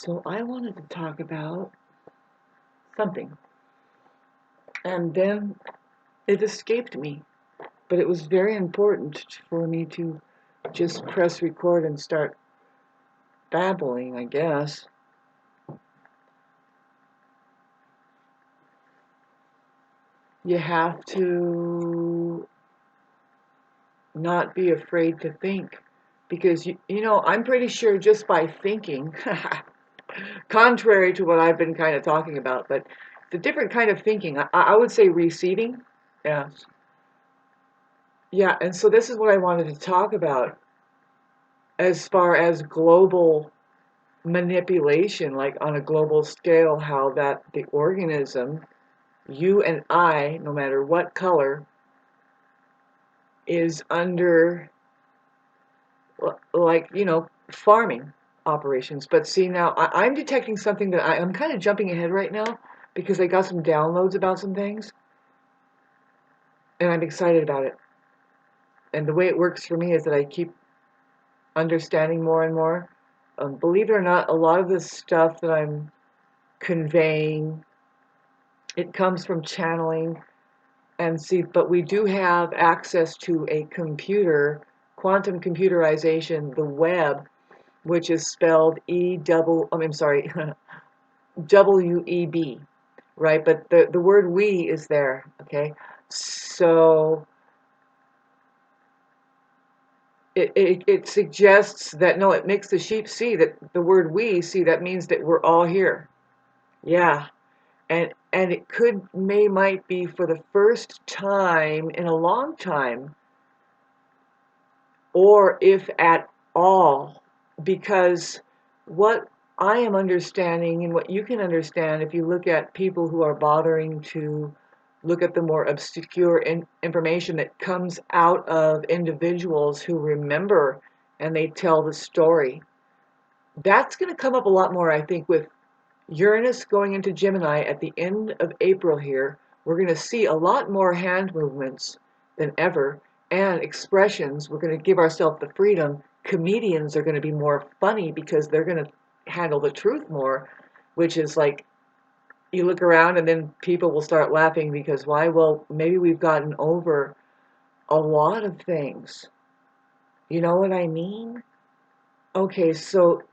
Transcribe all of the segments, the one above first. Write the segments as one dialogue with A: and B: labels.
A: So I wanted to talk about something, and then it escaped me, but it was very important for me to just press record and start babbling, I guess. You have to not be afraid to think, because I'm pretty sure just by thinking, contrary to what I've been kind of talking about, but the different kind of thinking, I would say receiving. Yeah. Yeah, and so this is what I wanted to talk about as far as global manipulation, like on a global scale, how that the organism, you and I, no matter what color, is under, like, farming operations. But see, now I'm detecting something that I'm kind of jumping ahead right now because I got some downloads about some things, and I'm excited about it. And the way it works for me is that I keep understanding more and more. Believe it or not, a lot of this stuff that I'm conveying, it comes from channeling. And see, but we do have access to a computer, quantum computerization, the web, which is spelled WEB, right? But the word we is there, okay? So it suggests that, no, it makes the sheep see that the word we see, that means that we're all here. Yeah. And it might be for the first time in a long time, or if at all, because what I am understanding and what you can understand if you look at people who are bothering to look at the more obscure information that comes out of individuals who remember and they tell the story, that's going to come up a lot more, I think, with Uranus going into Gemini at the end of April here. We're going to see a lot more hand movements than ever, and expressions. We're going to give ourselves the freedom. Comedians are going to be more funny because they're going to handle the truth more, which is like, you look around and then people will start laughing because why? Well, maybe we've gotten over a lot of things. You know what I mean? Okay, so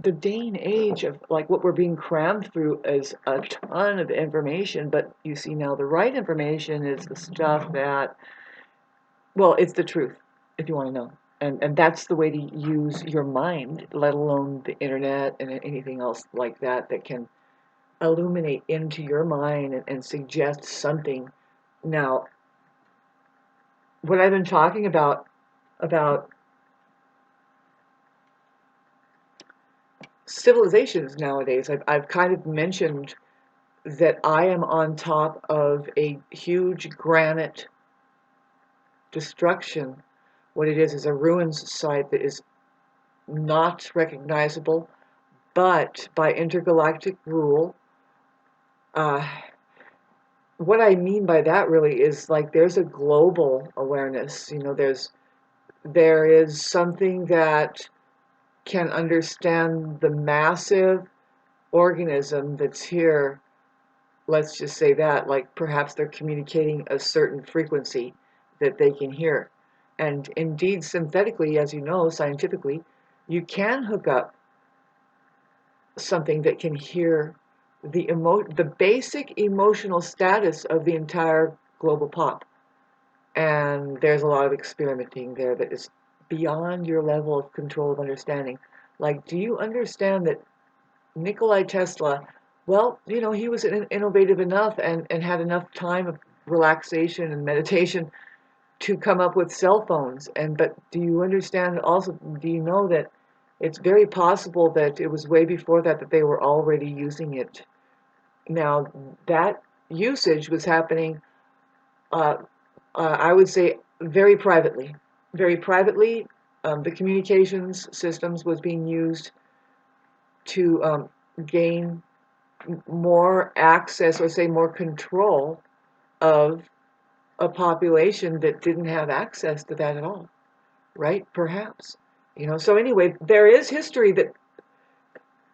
A: the day and age of like what we're being crammed through is a ton of information, but you see now the right information is the stuff that, well, it's the truth, if you want to know. And that's the way to use your mind, let alone the internet and anything else like that that can illuminate into your mind and suggest something. Now, what I've been talking about civilizations nowadays, I've kind of mentioned that I am on top of a huge granite destruction. What it is a ruins site that is not recognizable, but by intergalactic rule. Uh, what I mean by that really is like there's a global awareness. There is something that can understand the massive organism that's here. Let's just say that, like perhaps they're communicating a certain frequency that they can hear. And indeed, synthetically, as you know, scientifically, you can hook up something that can hear the basic emotional status of the entire global pop. And there's a lot of experimenting there that is beyond your level of control of understanding. Like, do you understand that Nikolai Tesla, well, he was innovative enough and had enough time of relaxation and meditation to come up with cell phones. But do you understand also, do you know that it's very possible that it was way before that they were already using it? Now, that usage was happening, I would say, very privately. Very privately, the communications systems was being used to gain more access, or say more control of a population that didn't have access to that at all, right? Perhaps. So anyway, there is history that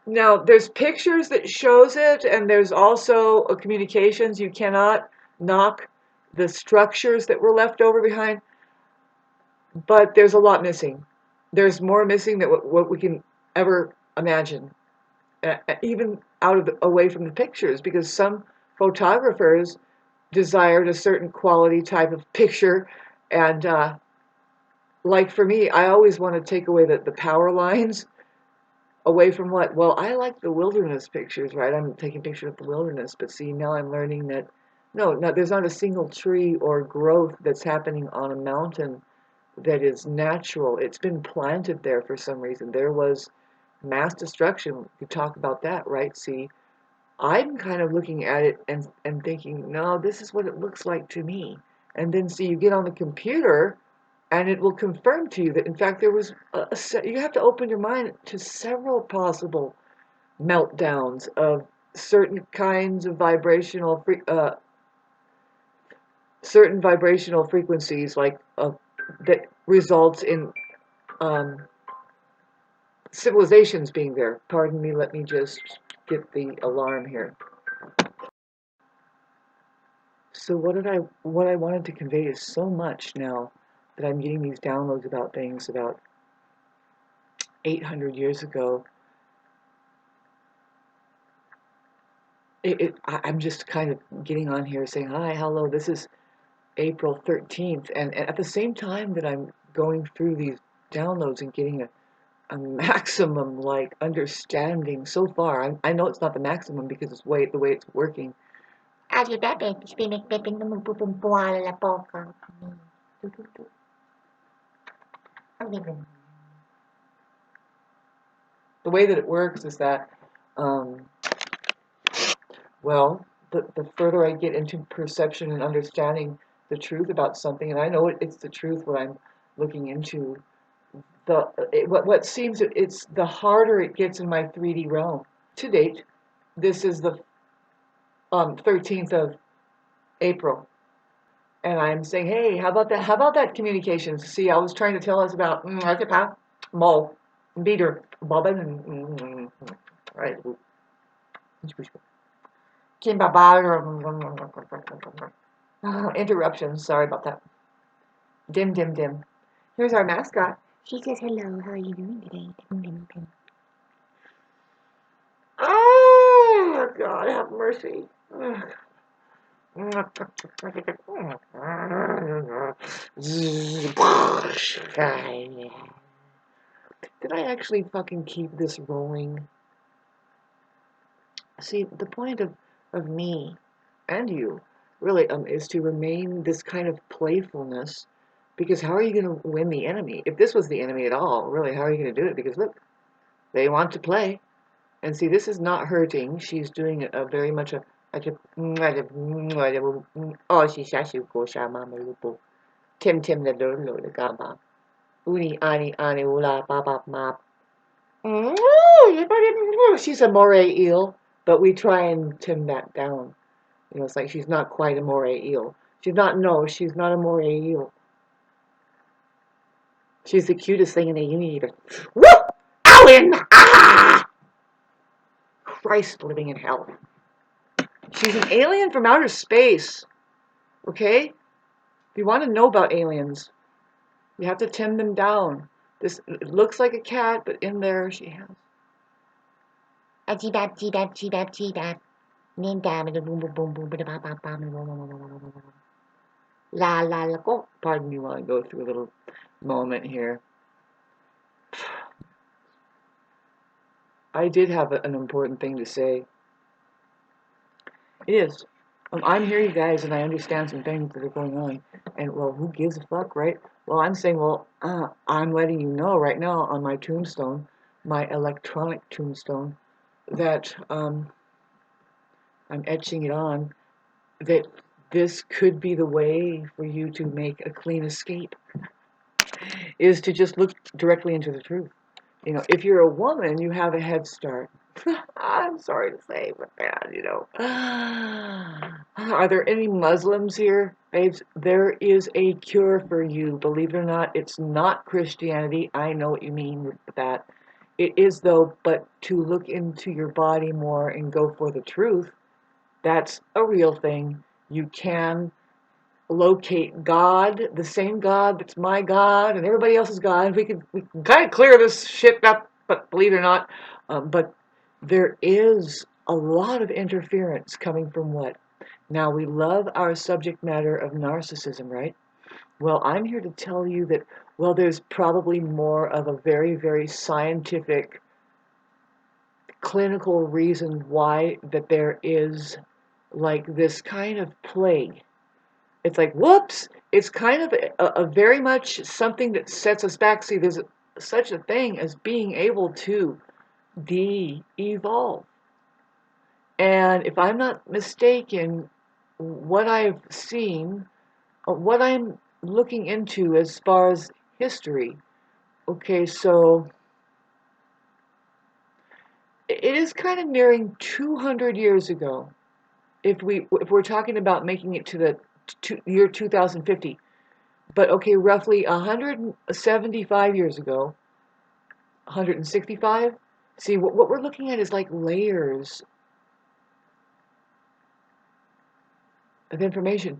A: Now, there's pictures that shows it, and there's also communications. You cannot knock the structures that were left over behind, but there's a lot missing. There's more missing than what we can ever imagine, even out of away from the pictures, because some photographers desired a certain quality type of picture, and like for me, I always want to take away the power lines away from what? Well, I like the wilderness pictures, right? I'm taking pictures of the wilderness, but see, now I'm learning that no, there's not a single tree or growth that's happening on a mountain that is natural. It's been planted there for some reason. There was mass destruction. We talk about that, right? See, I'm kind of looking at it and thinking, no, this is what it looks like to me. And then see, you get on the computer and it will confirm to you that in fact there was you have to open your mind to several possible meltdowns of certain kinds of certain vibrational frequencies like that results in um, civilizations being there. Pardon me, let me just get the alarm here. So what I wanted to convey is so much now that I'm getting these downloads about things about 800 years ago. I'm just kind of getting on here saying, hi, hello, this is April 13th. And at the same time that I'm going through these downloads and getting a maximum like understanding so far, I know it's not the maximum because it's the way it's working. The way that it works is that, um, well, the further I get into perception and understanding the truth about something, and I know it's the truth what I'm looking into, what seems it's the harder it gets in my 3D realm. To date, this is the 13th of April, and I'm saying, hey, how about that? How about that communications? See, I was trying to tell us about Mo, Beater, Bobbin, and right. Interruptions. Sorry about that. Dim, dim, dim. Here's our mascot.
B: She says, hello, how are you doing today?
A: Oh, God, have mercy. Did I actually fucking keep this rolling? See, the point of me and you really is to remain this kind of playfulness, because how are you going to win the enemy? If this was the enemy at all, really, how are you going to do it? Because look, they want to play. And see, this is not hurting. She's doing a very much oh, she shashu ko shama malupo. Tim Tim the lolo the gaba. Uni ani ula baba map. She's a moray eel, but we try and tame that down. You know, it's like she's not quite a moray eel. She's not a moray eel. She's the cutest thing in the universe. Whoop! Alien! Ah! Christ living in hell. She's an alien from outer space. Okay? If you want to know about aliens, you have to tame them down. It looks like a cat, but in there she has. La la la go. Pardon me while I go through a little moment here. I did have an important thing to say. It is. I'm here, you guys, and I understand some things that are going on. And, well, who gives a fuck, right? Well, I'm saying, I'm letting you know right now on my tombstone, my electronic tombstone, that I'm etching it on, that this could be the way for you to make a clean escape, is to just look directly into the truth. You know, if you're a woman, you have a head start. I'm sorry to say, but man, you know. Are there any Muslims here, babes? There is a cure for you. Believe it or not, it's not Christianity. I know what you mean with that. It is though, but to look into your body more and go for the truth, that's a real thing. You can locate God, the same God that's my God and everybody else's God. We can kind of clear this shit up, but believe it or not, but there is a lot of interference coming from what? Now we love our subject matter of narcissism, right? Well, I'm here to tell you that, well, there's probably more of a very, very scientific, clinical reason why that there is like this kind of plague. It's like, whoops, it's kind of a very much something that sets us back. See, there's such a thing as being able to de-evolve. And if I'm not mistaken, what I've seen, what I'm looking into as far as history, okay, so it is kind of nearing 200 years ago. If we're talking about making it to the year 2050, but okay, roughly 175 years ago, 165. See, what we're looking at is like layers of information.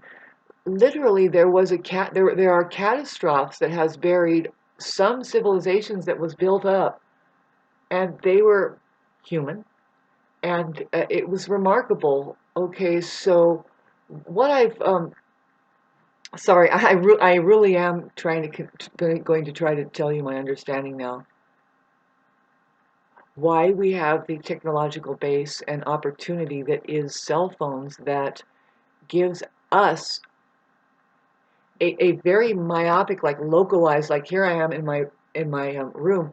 A: Literally, there was there are catastrophes that has buried some civilizations that was built up, and they were human, and it was remarkable. Okay, so what I've sorry, I really am trying to going to try to tell you my understanding now. Why we have the technological base and opportunity that is cell phones that gives us a very myopic, like localized, like here I am in my room.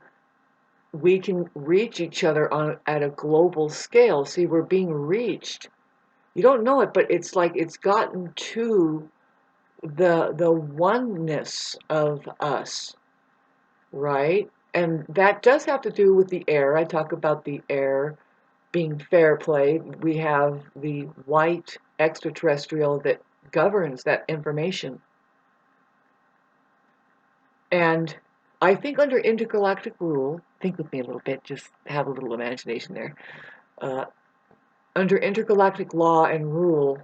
A: We can reach each other on at a global scale. See, we're being reached. You don't know it, but it's like it's gotten to the oneness of us, right? And that does have to do with the air. I talk about the air being fair play. We have the white extraterrestrial that governs that information. And I think under intergalactic rule, think with me a little bit, just have a little imagination there. Uh, Under intergalactic law and rule,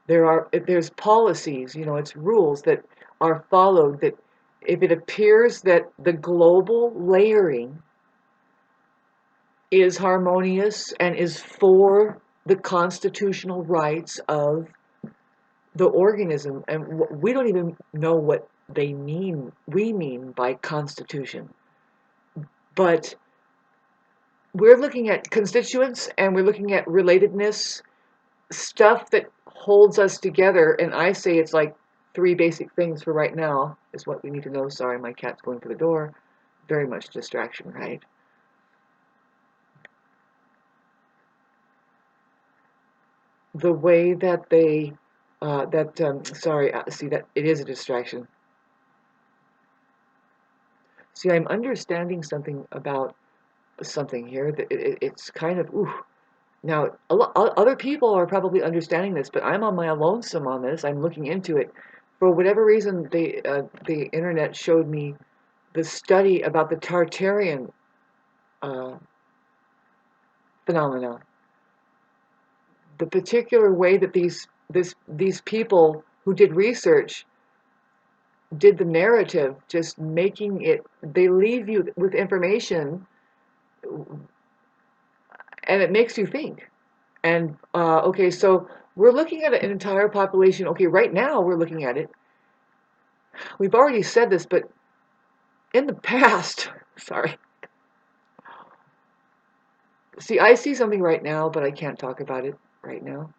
A: there's policies, it's rules that are followed that if it appears that the global layering is harmonious and is for the constitutional rights of the organism, and we don't even know what we mean by constitution, but we're looking at constituents and we're looking at relatedness, stuff that holds us together. And I say it's like three basic things for right now is what we need to know. Sorry, my cat's going for the door. Very much distraction, right? The way that they, sorry, see that it is a distraction. See, I'm understanding something about something here that it's kind of, ooh. Now, other people are probably understanding this, but I'm on my lonesome on this. I'm looking into it. For whatever reason, the internet showed me the study about the Tartarian uh, phenomena. The particular way that these people who did research did the narrative, just making it, they leave you with information, and it makes you think. And okay, so we're looking at an entire population. Okay, right now we're looking at it. We've already said this, but in the past, sorry. See, I see something right now, but I can't talk about it right now.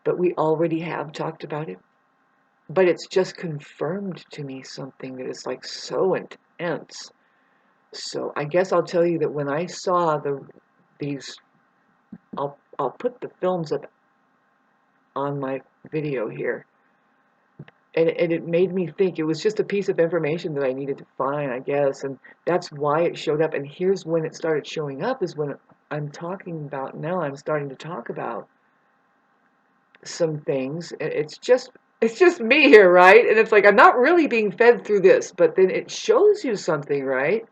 A: But we already have talked about it. But it's just confirmed to me something that is like so intense. So I guess I'll tell you that when I saw these, I'll put the films up on my video here. And it made me think. It was just a piece of information that I needed to find, I guess, and that's why it showed up. And here's when it started showing up, is when I'm talking about now. I'm starting to talk about some things. It's just me here, right? And it's like I'm not really being fed through this, but then it shows you something, right?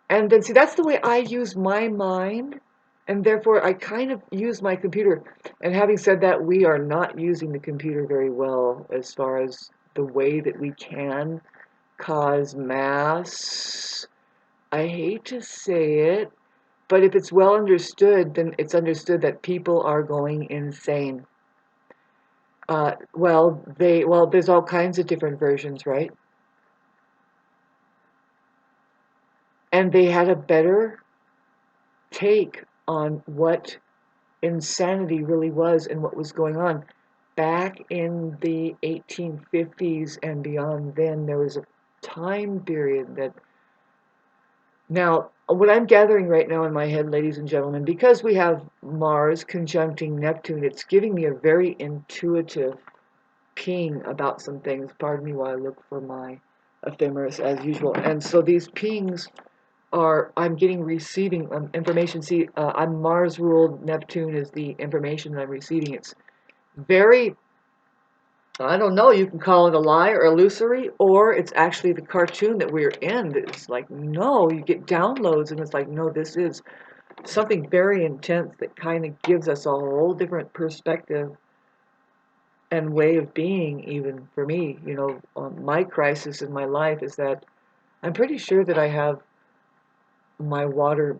A: And then see, that's the way I use my mind, and therefore I kind of use my computer. And having said that, we are not using the computer very well as far as the way that we can cause mass. I hate to say it, but if it's well understood, then it's understood that people are going insane. There's all kinds of different versions, right? And they had a better take on what insanity really was and what was going on. Back in the 1850s and beyond then, there was a time period that. Now, what I'm gathering right now in my head, ladies and gentlemen, because we have Mars conjuncting Neptune, it's giving me a very intuitive ping about some things. Pardon me while I look for my ephemeris as usual. And so these pings I'm getting receiving information. See, I'm Mars ruled, Neptune is the information that I'm receiving. It's very, I don't know, you can call it a lie or illusory, or it's actually the cartoon that we're in. It's like, no, you get downloads, and it's like, no, this is something very intense that kind of gives us a whole different perspective and way of being, even for me. My crisis in my life is that I'm pretty sure that I have my water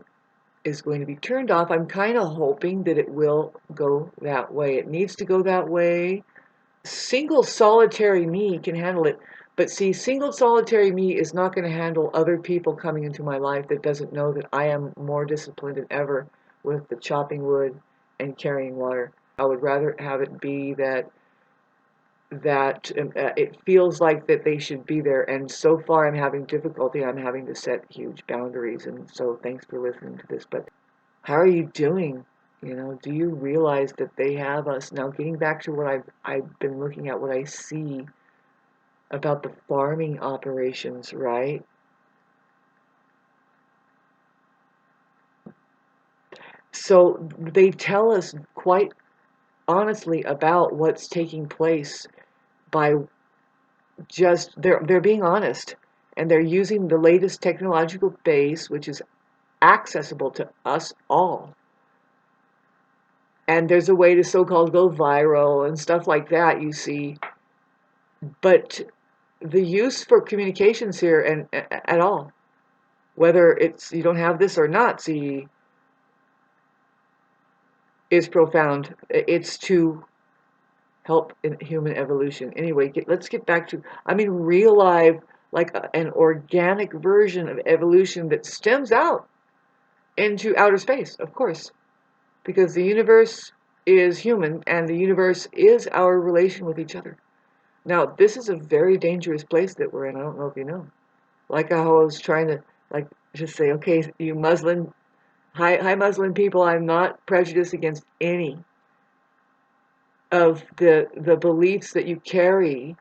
A: is going to be turned off. I'm kind of hoping that it will go that way. It needs to go that way. Single solitary me can handle it. But see, single solitary me is not going to handle other people coming into my life that doesn't know that I am more disciplined than ever with the chopping wood and carrying water. I would rather have it be that it feels like that they should be there. And so far, I'm having difficulty. I'm having to set huge boundaries. And so, thanks for listening to this. But how are you doing? Do you realize that they have us now? Getting back to what I've been looking at, what I see about the farming operations, right? So they tell us quite honestly about what's taking place by just they're being honest, and they're using the latest technological base, which is accessible to us all. And there's a way to so-called go viral and stuff like that, you see. But the use for communications here and at all, whether it's you don't have this or not, see, is profound. It's to help in human evolution. Anyway, let's get back to, I mean, real life, like an organic version of evolution that stems out into outer space, of course, because the universe is human and the universe is our relation with each other. Now, this is a very dangerous place that we're in. I don't know if you know. Like I was trying to, like, just say, okay, you Muslim, hi Muslim people, I'm not prejudiced against any of the beliefs that you carry,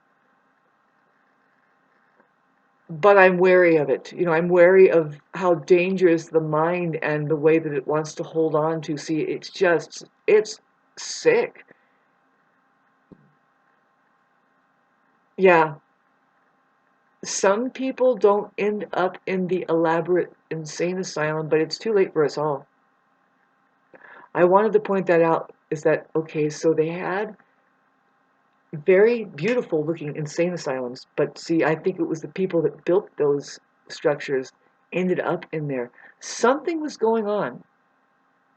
A: but I'm wary of it. I'm wary of how dangerous the mind and the way that it wants to hold on to. See, it's sick. Yeah, some people don't end up in the elaborate insane asylum, but it's too late for us all. I wanted to point that out is that, okay, so they had very beautiful looking insane asylums, but see, I think it was the people that built those structures ended up in there. Something was going on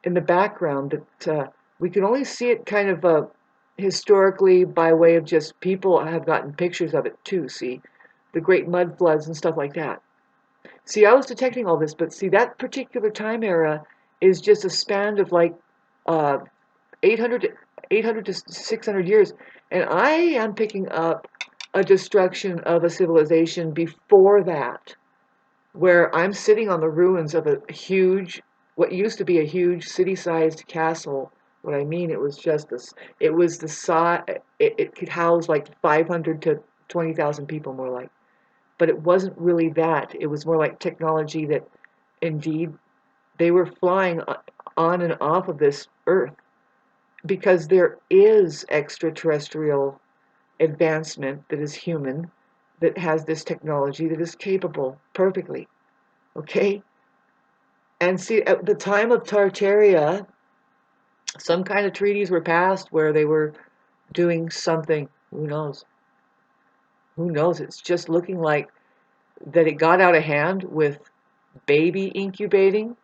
A: in the background that we can only see it kind of historically by way of just people have gotten pictures of it too, see, the great mud floods and stuff like that. See, I was detecting all this, but see, that particular time era is just a span of like uh, 800 to 600 years. And I am picking up a destruction of a civilization before that, where I'm sitting on the ruins of a huge, what used to be a huge city-sized castle. What I mean, it was just this, it was the size, it could house like 500 to 20,000 people more like. But it wasn't really that. It was more like technology that indeed they were flying on and off of this earth because there is extraterrestrial advancement that is human, that has this technology that is capable perfectly. Okay? And see, at the time of Tartaria, some kind of treaties were passed where they were doing something. Who knows? Who knows? It's just looking like that it got out of hand with baby incubating,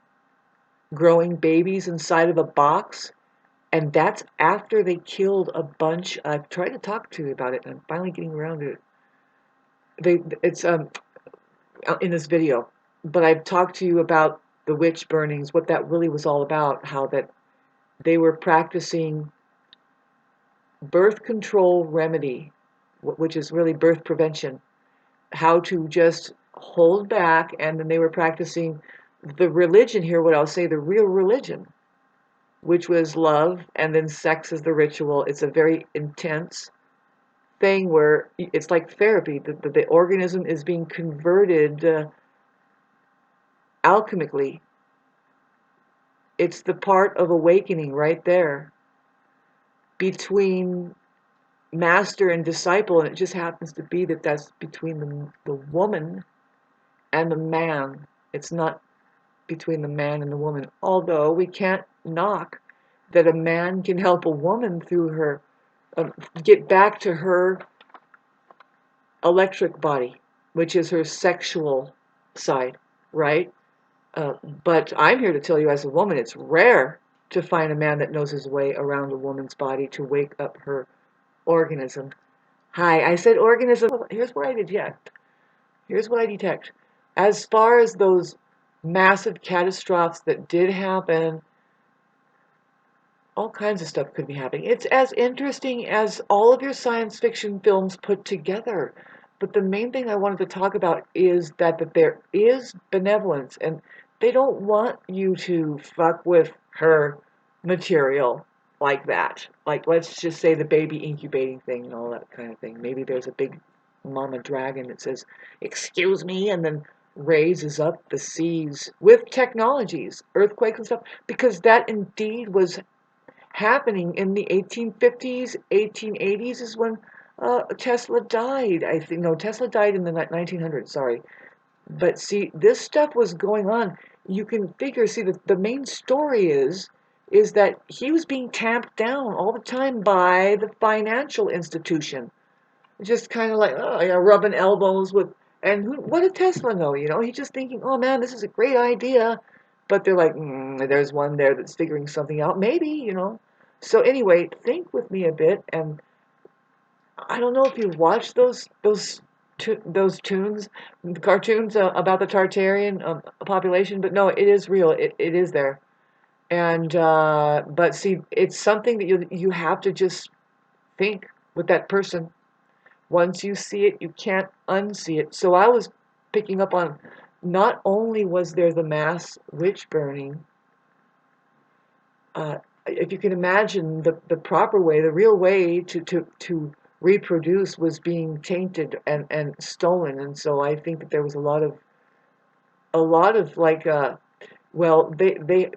A: growing babies inside of a box. And that's after they killed a bunch. I've tried to talk to you about it, and I'm finally getting around to it. It's in this video, but I've talked to you about the witch burnings, what that really was all about, how that they were practicing birth control remedy, which is really birth prevention, how to just hold back, and then they were practicing the religion here, what I'll say, the real religion, which was love, and then sex is the ritual. It's a very intense thing where it's like therapy. The organism is being converted alchemically. It's the part of awakening right there between master and disciple, and it just happens to be that that's between the woman and the man. It's not between the man and the woman, although we can't knock that a man can help a woman through her, get back to her electric body, which is her sexual side, right? But I'm here to tell you, as a woman, it's rare to find a man that knows his way around a woman's body to wake up her organism. Hi, I said organism. Here's what I detect. Here's what I detect. As far as those massive catastrophes that did happen, all kinds of stuff could be happening. It's as interesting as all of your science fiction films put together. But the main thing I wanted to talk about is that there is benevolence, and they don't want you to fuck with her material like that. Like, let's just say the baby incubating thing and all that kind of thing. Maybe there's a big mama dragon that says, "Excuse me," and then raises up the seas with technologies, earthquakes and stuff, because that indeed was happening in the 1850s, 1880s is when Tesla died. I think, no, Tesla died in the 1900s, sorry. But see, this stuff was going on. You can figure, see, the main story is that he was being tamped down all the time by the financial institution. Just kind of like, oh, yeah, rubbing elbows with, and what did Tesla know? He's just thinking, oh man, this is a great idea. But they're like, there's one there that's figuring something out, maybe. So anyway, think with me a bit, and I don't know if you watched those cartoons about the Tartarian population, but no, it is real. It is there, and but see, it's something that you have to just think with that person. Once you see it, you can't unsee it. So I was picking up on, not only was there the mass witch burning, if you can imagine the proper way, the real way to reproduce was being tainted and stolen. And so I think that there was a lot of like, well, they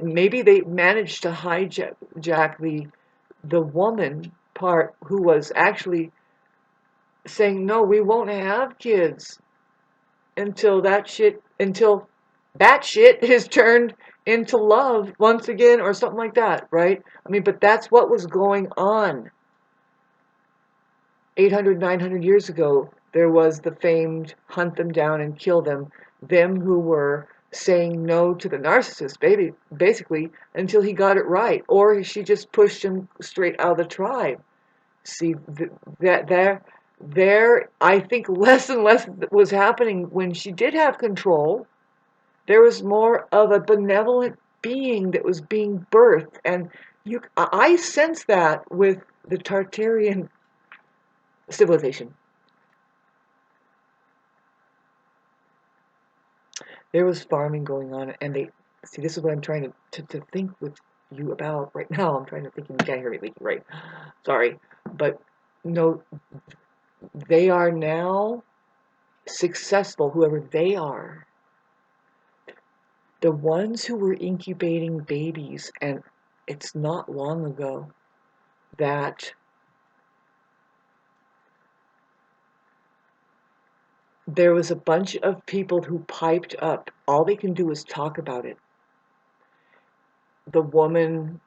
A: maybe they managed to hijack the woman part who was actually saying, no, we won't have kids until that shit is turned into love once again, or something like that, right? I mean, but that's what was going on 800, 900 years ago. There was the famed hunt them down and kill them who were saying no to the narcissist, baby, basically, until he got it right, or she just pushed him straight out of the tribe. See, that there, I think less and less was happening when she did have control. There was more of a benevolent being that was being birthed, and I sense that with the Tartarian civilization. There was farming going on, and they see. This is what I'm trying to think with you about right now. I'm trying to think, and you can't hear me thinking, right? Sorry, but no, they are now successful, whoever they are. The ones who were incubating babies, and it's not long ago that there was a bunch of people who piped up. All they can do is talk about it. the woman,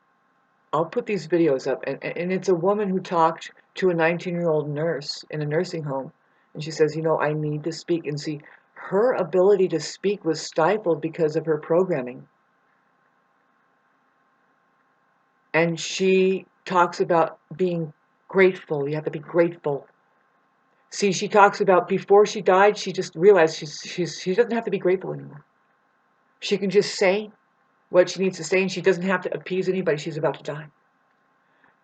A: I'll put these videos up, and it's a woman who talked to a 19-year-old nurse in a nursing home. And she says, I need to speak. And see, her ability to speak was stifled because of her programming. And she talks about being grateful. You have to be grateful. See, she talks about before she died, she just realized she doesn't have to be grateful anymore. She can just say what she needs to say, and she doesn't have to appease anybody. She's about to die.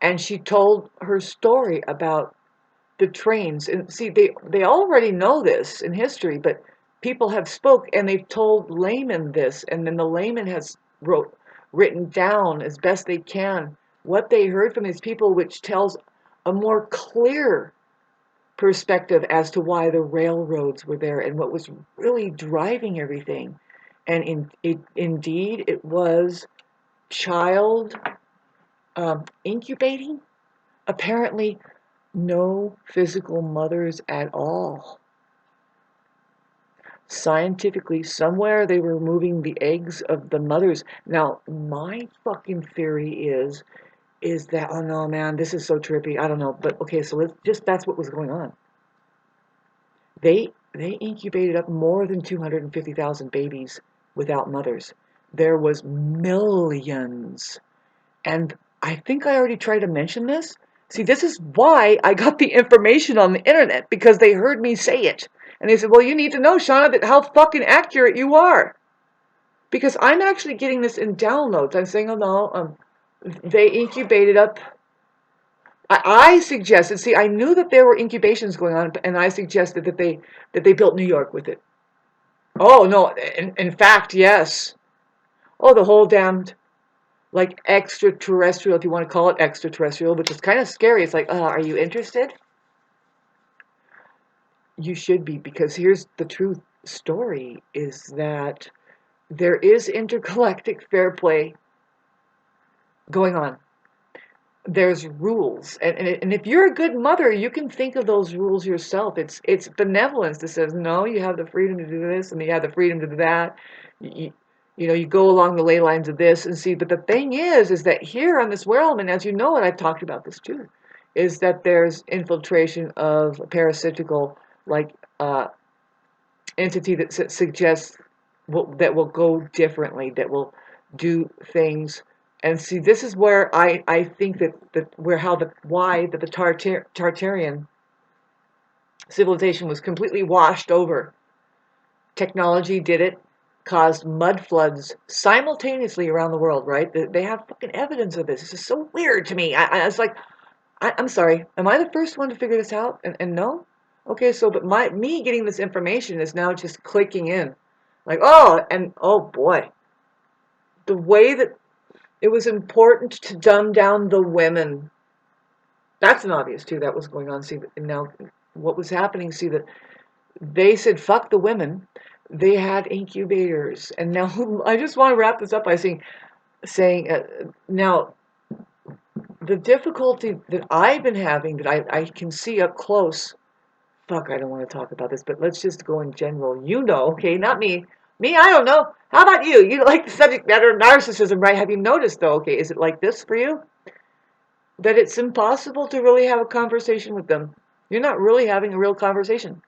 A: And she told her story about the trains. And see, they already know this in history, but people have spoke and they've told laymen this, and then the layman has written down as best they can what they heard from these people, which tells a more clear perspective as to why the railroads were there and what was really driving everything. And indeed, it was child incubating. Apparently, no physical mothers at all. Scientifically, somewhere they were removing the eggs of the mothers. Now, my fucking theory is that, oh no, man, this is so trippy. I don't know, but okay, so that's what was going on. They incubated up more than 250,000 babies without mothers. There was millions. And I think I already tried to mention this. See, this is why I got the information on the internet, because they heard me say it. And they said, well, you need to know, Shauna, that how fucking accurate you are. Because I'm actually getting this in downloads. I'm saying, oh no, they incubated up. I suggested, see, I knew that there were incubations going on, and I suggested that they built New York with it. Oh no, in fact, yes. Oh, the whole damned like extraterrestrial, if you want to call it extraterrestrial, which is kind of scary. It's like, are you interested? You should be, because here's the true story, is that there is intergalactic fair play going on. There's rules, and if you're a good mother, you can think of those rules yourself. It's benevolence that says, no, you have the freedom to do this, and you have the freedom to do that. You, you go along the ley lines of this and see. But the thing is that here on this realm, and as you know, and I've talked about this too, is that there's infiltration of a parasitical like entity that suggests that will go differently, that will do things. And see, this is where I think why the Tartarian civilization was completely washed over. Technology did it, caused mud floods simultaneously around the world, right? They have fucking evidence of this. This is so weird to me. I was like, I'm sorry, am I the first one to figure this out? And no? Okay, so but me getting this information is now just clicking in. Like, oh boy. The way that it was important to dumb down the women. That's an obvious too. That was going on. See, now what was happening? See, that they said fuck the women. They had incubators, and now I just want to wrap this up by saying now the difficulty that I've been having, that I can see up close. Fuck, I don't want to talk about this, but let's just go in general. Okay, not me. Me, I don't know. How about you? You like the subject matter of narcissism, right? Have you noticed, though? Okay, is it like this for you? That it's impossible to really have a conversation with them. You're not really having a real conversation.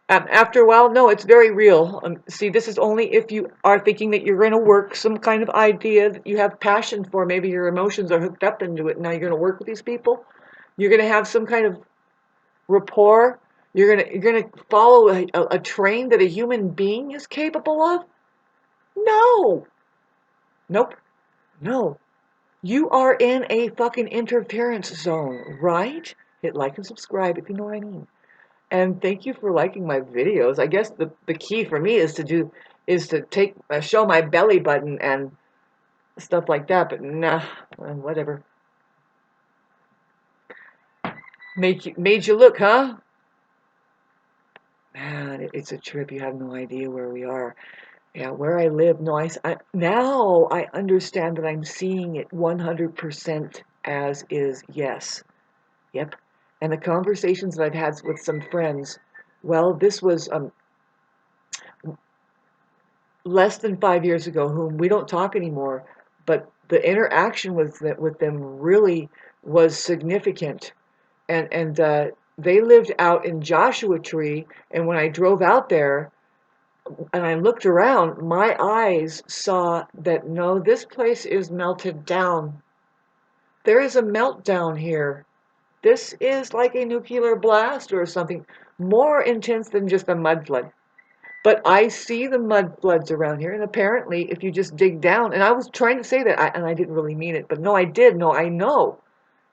A: After a while, no, it's very real. See, this is only if you are thinking that you're going to work some kind of idea that you have passion for. Maybe your emotions are hooked up into it. Now you're going to work with these people. You're going to have some kind of rapport. You're gonna follow a train that a human being is capable of. No, nope, no. You are in a fucking interference zone, right? Hit like and subscribe if you know what I mean. And thank you for liking my videos. I guess the key for me is to take show my belly button and stuff like that. But nah, whatever. Made you look, huh? Man, it's a trip. You have no idea where we are. Yeah, where I live. No, now I understand that I'm seeing it 100% as is. Yes. Yep. And the conversations that I've had with some friends, well, this was less than 5 years ago, whom we don't talk anymore, but the interaction with them really was significant. And they lived out in Joshua Tree, and when I drove out there and I looked around, my eyes saw that no, this place is melted down. There is a meltdown here. This is like a nuclear blast or something more intense than just a mud flood. But I see the mud floods around here, and apparently, if you just dig down, and I was trying to say that, and I didn't really mean it, but no, I did. No, I know.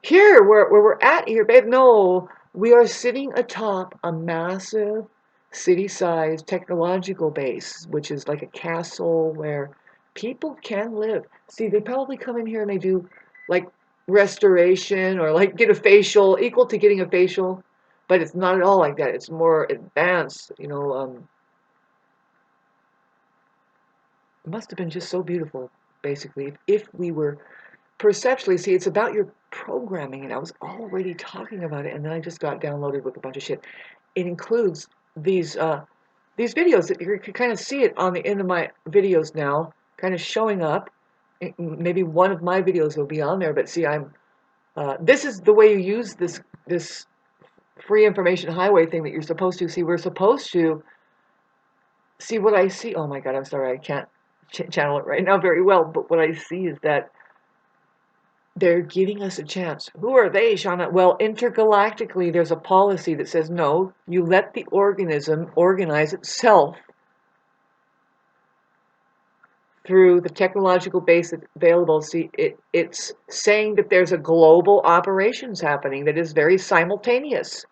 A: Here, where we're at here, babe, no, we are sitting atop a massive city-sized technological base, which is like a castle where people can live. See, they probably come in here and they do like restoration or like get a facial, equal to getting a facial, but it's not at all like that. It's more advanced, it must have been just so beautiful, basically, if we were perceptually, see, it's about your programming, and I was already talking about it, and then I just got downloaded with a bunch of shit. It includes these these videos that you can kind of see it on the end of my videos now, kind of showing up. Maybe one of my videos will be on there, but see, this is the way you use this free information highway thing that you're supposed to see. We're supposed to see what I see. Oh my God, I'm sorry, I can't channel it right now very well, but what I see is that they're giving us a chance. Who are they, Shauna? Well, intergalactically, there's a policy that says no, you let the organism organize itself through the technological base that's available. See, it's saying that there's a global operations happening that is very simultaneous.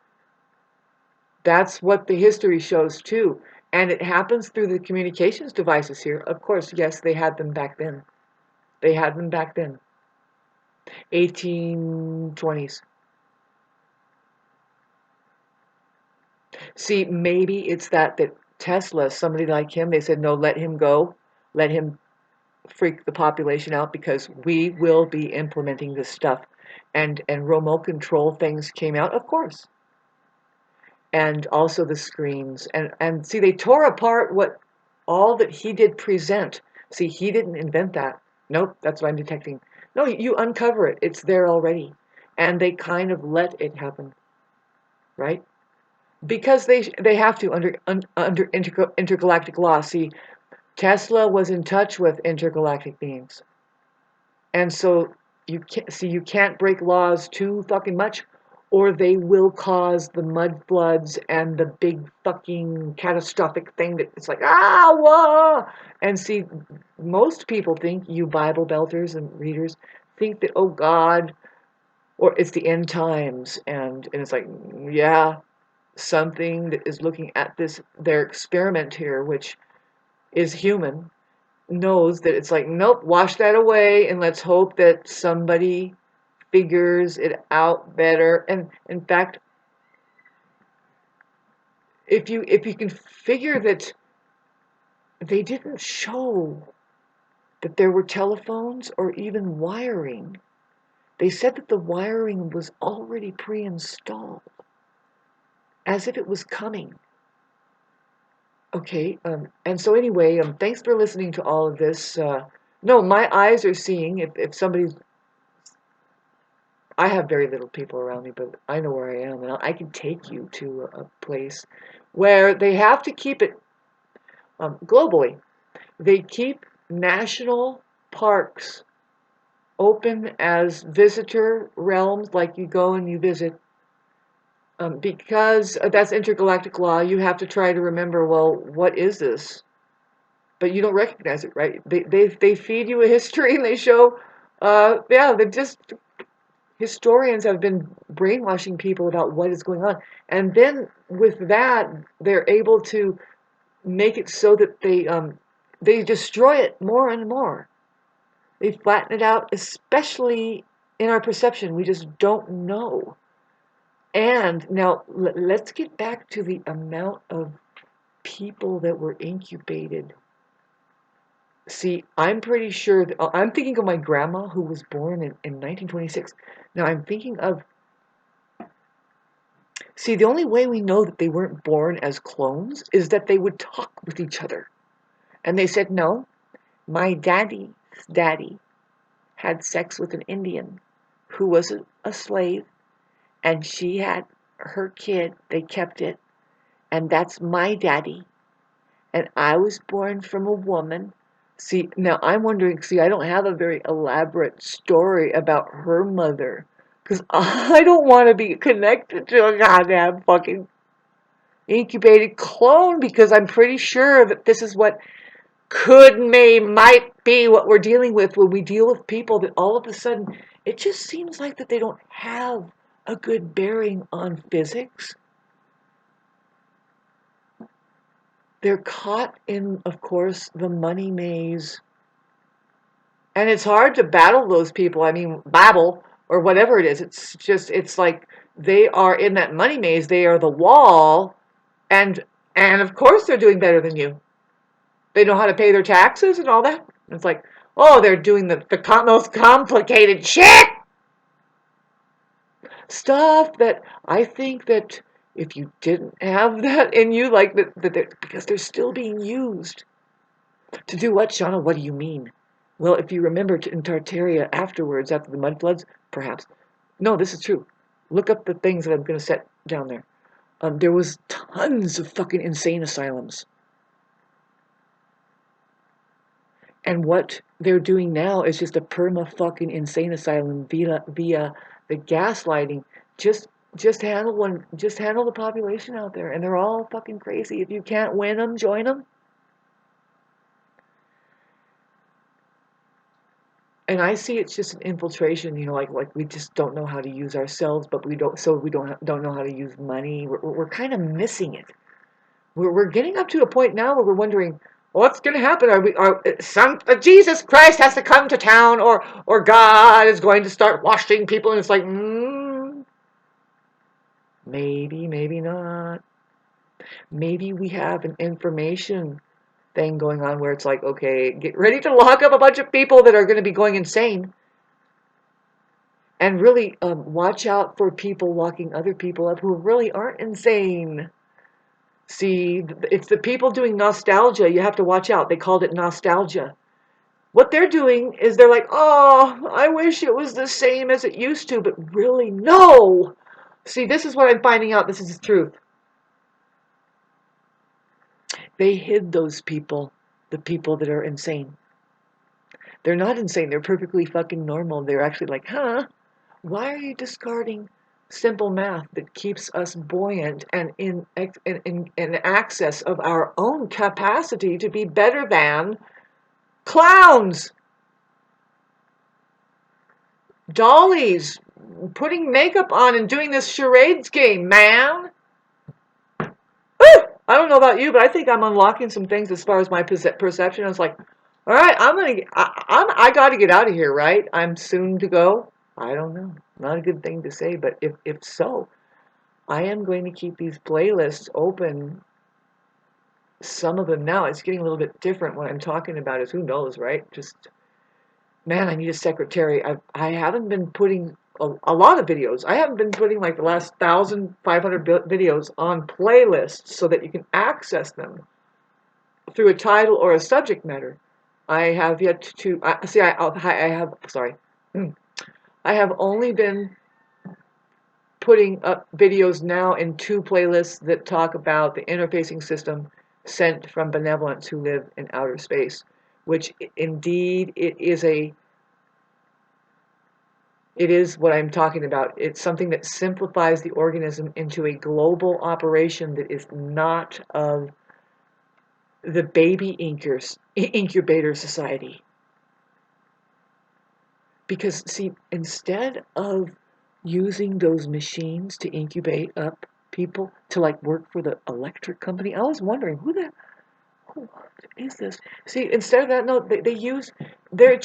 A: That's what the history shows too. And it happens through the communications devices here. Of course, yes, they had them back then. They had them back then. 1820s. See, maybe it's that Tesla, somebody like him, they said, no, let him go. Let him freak the population out because we will be implementing this stuff. And remote control things came out, of course. And also the screens. And see, they tore apart what all that he did present. See, he didn't invent that. Nope, that's what I'm detecting. No, you uncover it. It's there already. And they kind of let it happen, right? Because they have to under intergalactic law. See, Tesla was in touch with intergalactic beings, and so you can't break laws too fucking much, or they will cause the mud floods and the big fucking catastrophic thing that it's like whoa. And see, most people think, you Bible belters and readers think that, oh God, or it's the end times, and it's like, yeah, something that is looking at their experiment here, which is human, knows that it's like, nope, wash that away and let's hope that somebody figures it out better. And in fact, if you can figure that they didn't show that there were telephones or even wiring. They said that the wiring was already pre-installed, as if it was coming. Okay, and so anyway, thanks for listening to all of this. No, my eyes are seeing, if somebody's, I have very little people around me, but I know where I am, and I can take you to a place where they have to keep it globally. They keep national parks open as visitor realms, like you go and you visit. Because that's intergalactic law, you have to try to remember, well, what is this? But you don't recognize it, right? They feed you a history and they show, yeah, they just, historians have been brainwashing people about what is going on. And then with that, they're able to make it so that they destroy it more and more. They flatten it out, especially in our perception. We just don't know. And now let's get back to the amount of people that were incubated. See, I'm pretty sure that, I'm thinking of my grandma who was born in 1926. Now I'm thinking of, see, the only way we know that they weren't born as clones is that they would talk with each other. And they said, no, my daddy's daddy had sex with an Indian who was a slave, and she had her kid. They kept it, and that's my daddy. And I was born from a woman. See, now I'm wondering, see, I don't have a very elaborate story about her mother because I don't want to be connected to a goddamn fucking incubated clone because I'm pretty sure that this is what might be what we're dealing with when we deal with people that all of a sudden it just seems like that they don't have a good bearing on physics. They're caught in, of course, the money maze. And it's hard to battle those people. I mean, babble or whatever it is. It's just, it's like they are in that money maze. They are the wall. And, and of course they're doing better than you. They know how to pay their taxes and all that. It's like, oh, they're doing the most complicated shit. Stuff that I think that if you didn't have that in you, like because they're still being used. To do what, Shauna? What do you mean? Well, if you remember in Tartaria afterwards, after the mud floods, perhaps. No, this is true. Look up the things that I'm going to set down there. There was tons of fucking insane asylums. And what they're doing now is just a perma fucking insane asylum via the gaslighting. Just just handle the population out there, and they're all fucking crazy. If you can't win them, join them. And I see it's just an infiltration, like we just don't know how to use ourselves, but we don't know how to use money. We're kind of missing it. We're getting up to a point now where we're wondering what's going to happen. Are some Jesus Christ has to come to town, or God is going to start washing people, and it's like maybe not. Maybe we have an information thing going on where it's like, okay, get ready to lock up a bunch of people that are going to be going insane. And really watch out for people locking other people up who really aren't insane. See, it's the people doing nostalgia. You have to watch out. They called it nostalgia. What they're doing is they're like, oh, I wish it was the same as it used to, but really, no. See, this is what I'm finding out. This is the truth. They hid those people, the people that are insane. They're not insane. They're perfectly fucking normal. They're actually like, huh? Why are you discarding simple math that keeps us buoyant and in access of our own capacity to be better than clowns, dollies, putting makeup on and doing this charades game, man? Woo! I don't know about you, but I think I'm unlocking some things as far as my perception. I was like, all right, I got to get out of here, right? I'm soon to go. I don't know. Not a good thing to say, but if so, I am going to keep these playlists open. Some of them now, it's getting a little bit different. What I'm talking about is who knows, right? Just, man, I need a secretary. I haven't been putting a lot of videos. I haven't been putting like the last 1,500 videos on playlists so that you can access them through a title or a subject matter. I have yet to, see, I have, sorry. I have only been putting up videos now in 2 playlists that talk about the interfacing system sent from benevolents who live in outer space, which indeed it is what I'm talking about. It's something that simplifies the organism into a global operation that is not of the baby incubator society. Because, see, instead of using those machines to incubate up people to like work for the electric company, I was wondering who is this? See, instead of that, no, they're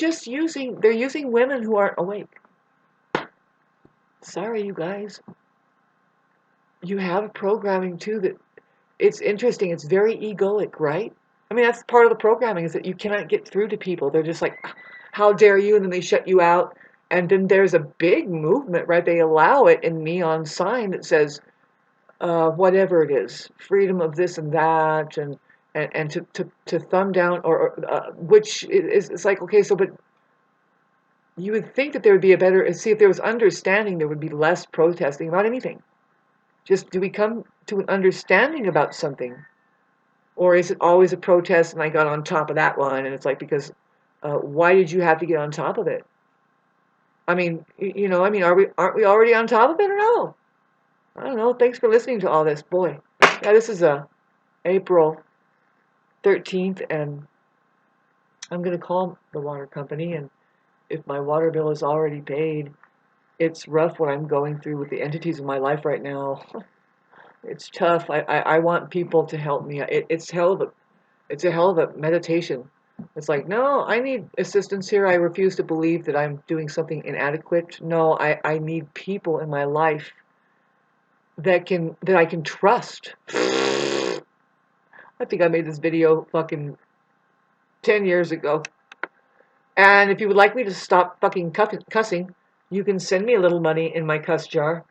A: using women who aren't awake. Sorry, you guys. You have programming too that it's interesting. It's very egoic, right? I mean, that's part of the programming is that you cannot get through to people. They're just like, how dare you? And then they shut you out. And then there's a big movement, right? They allow it in neon sign that says, whatever it is, freedom of this and that, and to thumb down, or which is it's like, okay, so, but You would think that there would be a better, see, if there was understanding, there would be less protesting about anything. Just do we come to an understanding about something? Or is it always a protest and I got on top of that one? And it's like, because why did you have to get on top of it? I mean, I mean, aren't we already on top of it or no? I don't know. Thanks for listening to all this. Boy, yeah, this is April 13th, and I'm going to call the water company. And if my water bill is already paid, it's rough what I'm going through with the entities in my life right now. It's tough. I want people to help me. It's a hell of a meditation. It's like, no, I need assistance here. I refuse to believe that I'm doing something inadequate. No, I need people in my life that I can trust. I think I made this video fucking 10 years ago. And if you would like me to stop fucking cussing, you can send me a little money in my cuss jar.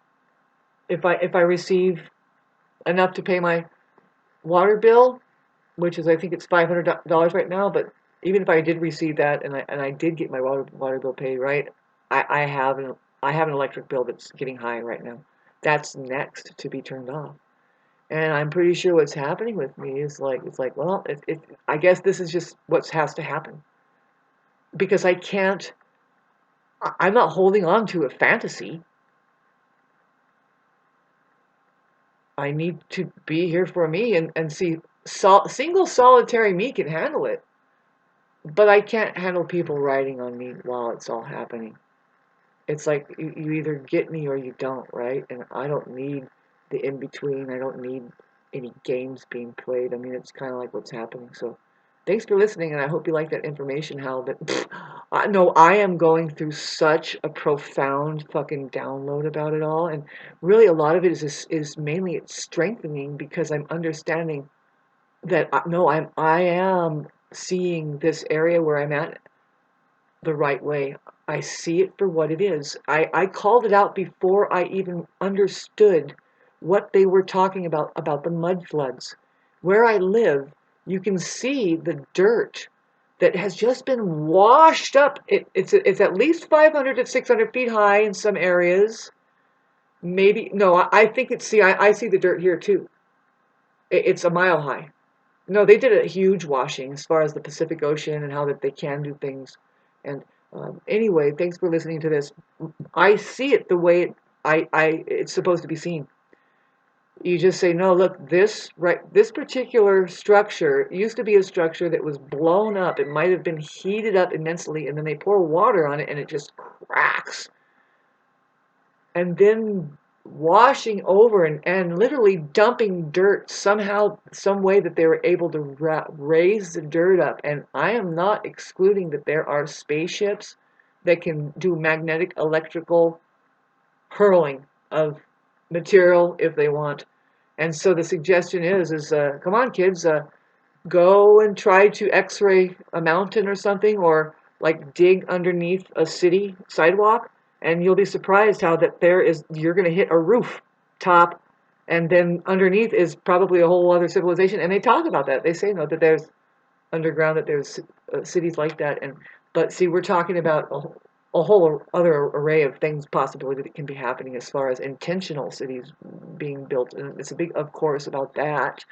A: If I receive enough to pay my water bill, which is, I think it's $500 right now, but even if I did receive that and I did get my water bill paid, right? I have an electric bill that's getting high right now. That's next to be turned off. And I'm pretty sure what's happening with me is like, it's like, well, I guess this is just what has to happen. Because I'm not holding on to a fantasy. I need to be here for me and see, single solitary me can handle it. But I can't handle people riding on me while it's all happening. It's like you either get me or you don't, right? And I don't need the in between. I don't need any games being played. I mean, it's kind of like what's happening. So thanks for listening, and I hope you like that information, Hal. But I know I am going through such a profound fucking download about it all, and really a lot of it is mainly it's strengthening because I'm understanding that no, I am seeing this area where I'm at the right way. I see it for what it is. I called it out before I even understood what they were talking about the mud floods. Where I live, you can see the dirt that has just been washed up. It's at least 500 to 600 feet high in some areas. Maybe, no, I think I see the dirt here too. It's a mile high. No, they did a huge washing as far as the Pacific Ocean and how that they can do things. And anyway, thanks for listening to this. I see it the way it's supposed to be seen. You just say, no, look, this particular structure used to be a structure that was blown up. It might have been heated up immensely, and then they pour water on it, and it just cracks. And then washing over and literally dumping dirt somehow, some way that they were able to raise the dirt up. And I am not excluding that there are spaceships that can do magnetic electrical hurling of material if they want. And so the suggestion is come on, kids, go and try to x-ray a mountain or something, or like dig underneath a city sidewalk, and you'll be surprised how that you're going to hit a roof top, and then underneath is probably a whole other civilization. And they talk about that. They say, no, that there's underground, that there's cities like that. But see, we're talking about a whole other array of things, possibility that can be happening as far as intentional cities being built. And it's a big, of course, about that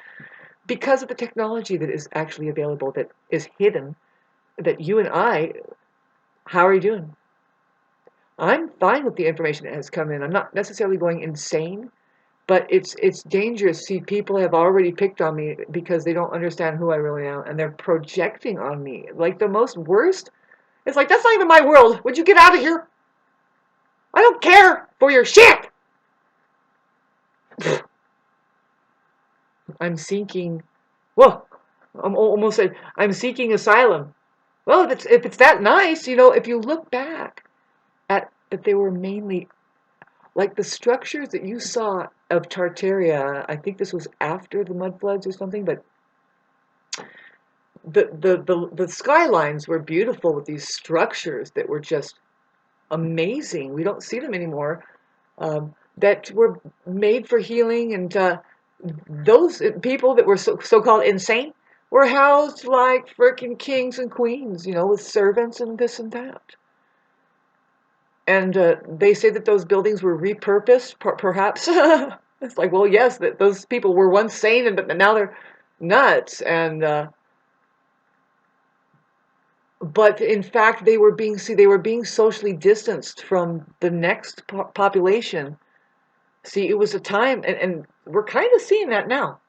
A: because of the technology that is actually available, that is hidden, that you and I, how are you doing? I'm fine with the information that has come in. I'm not necessarily going insane, but it's dangerous. See, people have already picked on me because they don't understand who I really am, and they're projecting on me. Like the most worst, it's like, that's not even my world. Would you get out of here? I don't care for your shit! I'm seeking, whoa, I'm almost said, I'm seeking asylum. Well, if it's that nice, if you look back at that, they were mainly like the structures that you saw of Tartaria. I think this was after the mud floods or something, but the skylines were beautiful with these structures that were just amazing. We don't see them anymore. That were made for healing, and those people that were so-called insane were housed like freaking kings and queens, with servants and this and that. And they say that those buildings were repurposed, perhaps. It's like, well, yes, that those people were once sane, but now they're nuts. And but in fact, they were being socially distanced from the next population. See, it was a time, and we're kind of seeing that now.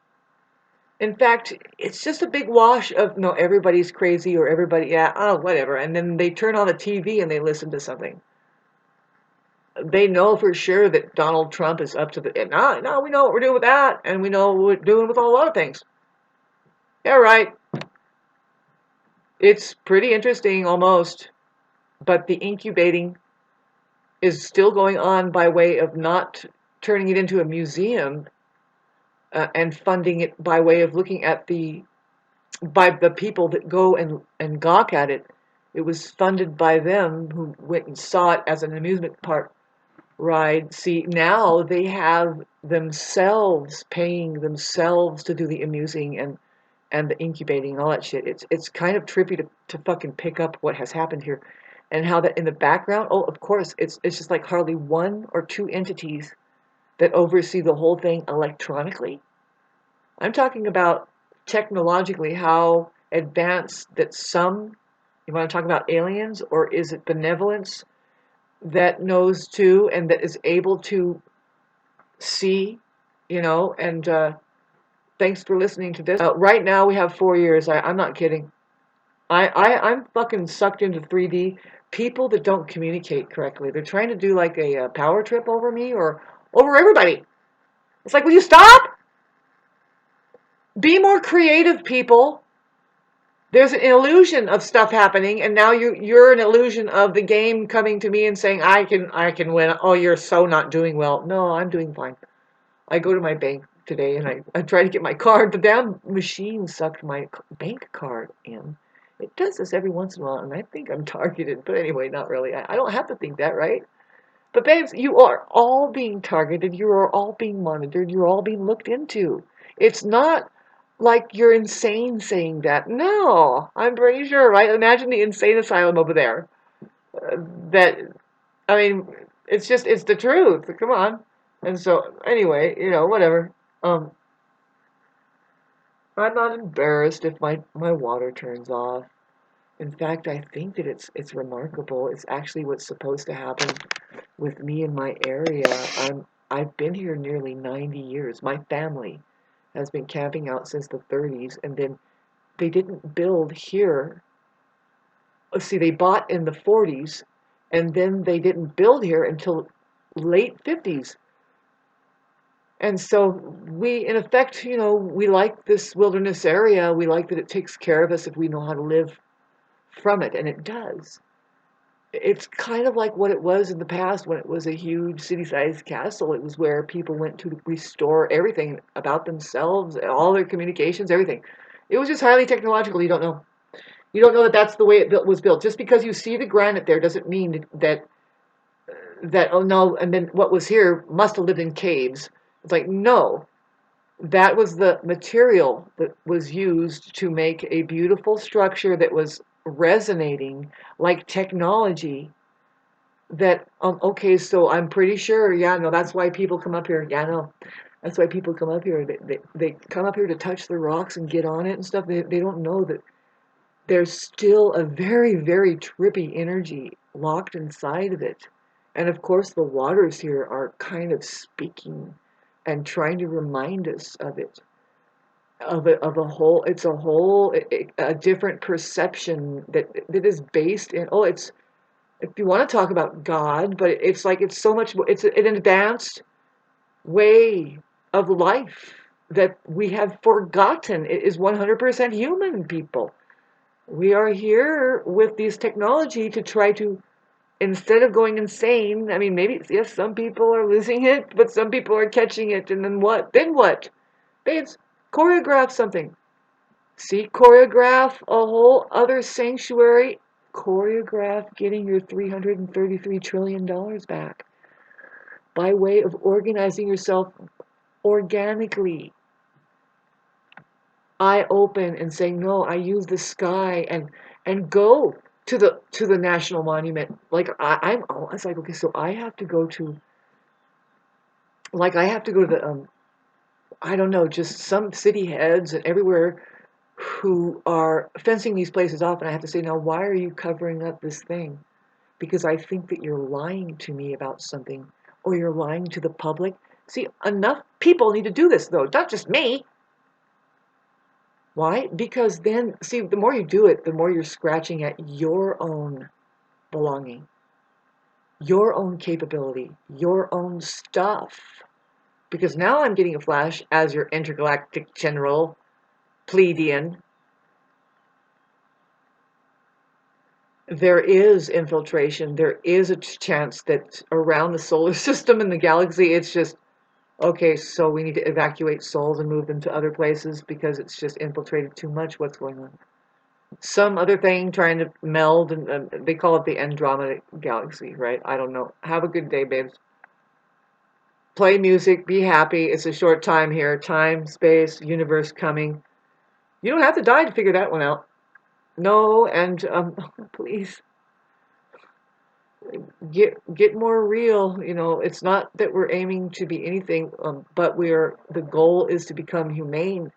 A: In fact, it's just a big wash of no, everybody's crazy or everybody, yeah, oh, whatever. And then they turn on the TV and they listen to something. They know for sure that Donald Trump is up to the. No, no, we know what we're doing with that, and we know what we're doing with a lot of things. Yeah, right. It's pretty interesting, almost, but the incubating is still going on by way of not turning it into a museum and funding it by way of looking at by the people that go and gawk at it. It was funded by them who went and saw it as an amusement park ride. See, now they have themselves paying themselves to do the amusing and the incubating and all that shit. It's kind of trippy to fucking pick up what has happened here. And how that in the background, oh, of course, it's just like hardly one or two entities that oversee the whole thing electronically. I'm talking about technologically how advanced that some, you want to talk about aliens, or is it benevolence that knows too and that is able to see, and thanks for listening to this. Right now we have 4 years. I'm not kidding. I'm fucking sucked into 3D. People that don't communicate correctly. They're trying to do like a power trip over me or over everybody. It's like, will you stop? Be more creative, people. There's an illusion of stuff happening, and now you're an illusion of the game coming to me and saying I can win. Oh, you're so not doing well. No, I'm doing fine. I go to my bank today and I try to get my card. The damn machine sucked my bank card in. It does this every once in a while, and I think I'm targeted. But anyway, not really. I don't have to think that, right? But babes, you are all being targeted. You are all being monitored. You're all being looked into. It's not like you're insane saying that. No, I'm pretty sure, right? Imagine the insane asylum over there. That, I mean, it's the truth. Come on. And so, anyway, whatever. Um, I'm not embarrassed if my water turns off. In fact, I think that it's remarkable. It's actually what's supposed to happen with me in my area. I've been here nearly 90 years. My family has been camping out since the 30s, and then they didn't build here. See, they bought in the 40s, and then they didn't build here until late 50s. And so we, in effect, we like this wilderness area. We like that it takes care of us if we know how to live from it, and it does. It's kind of like what it was in the past when it was a huge city-sized castle. It was where people went to restore everything about themselves, all their communications, everything. It was just highly technological. You don't know. You don't know that that's the way was built. Just because you see the granite there doesn't mean that oh no, and then what was here must have lived in caves. It's like no, that was the material that was used to make a beautiful structure that was resonating like technology that okay, so I'm pretty sure, yeah, no, that's why people come up here. Yeah, no, that's why people come up here. They come up here to touch the rocks and get on it and stuff. They don't know that there's still a very, very trippy energy locked inside of it. And of course, the waters here are kind of speaking and trying to remind us of it, of a whole, it's a whole, a different perception that is based in, oh, it's, if you want to talk about God, but it's like, it's so much, it's an advanced way of life that we have forgotten. It is 100% human, people. We are here with this technology to try to, instead of going insane, I mean, maybe, yes, some people are losing it, but some people are catching it, and then what? Then what? Babes, choreograph something. See, choreograph a whole other sanctuary. Choreograph getting your $333 trillion back by way of organizing yourself organically. Eye open and saying, no, I use the sky and go. to the national monument. Like I'm, oh, it's like okay, so I have to go to the I don't know, just some city heads and everywhere who are fencing these places off, and I have to say, now why are you covering up this thing? Because I think that you're lying to me about something, or you're lying to the public. See, enough people need to do this though, not just me. Why? Because then, see, the more you do it, the more you're scratching at your own belonging, your own capability, your own stuff. Because now I'm getting a flash as your intergalactic general, plebeian. There is infiltration. There is a chance that around the solar system and the galaxy, it's just, okay, so we need to evacuate souls and move them to other places because it's just infiltrated too much. What's going on? Some other thing trying to meld, and they call it the Andromeda Galaxy, right? I don't know. Have a good day, babes. Play music, be happy. It's a short time here. Time, space, universe coming. You don't have to die to figure that one out. No, and please get more real. It's not that we're aiming to be anything, but the goal is to become humane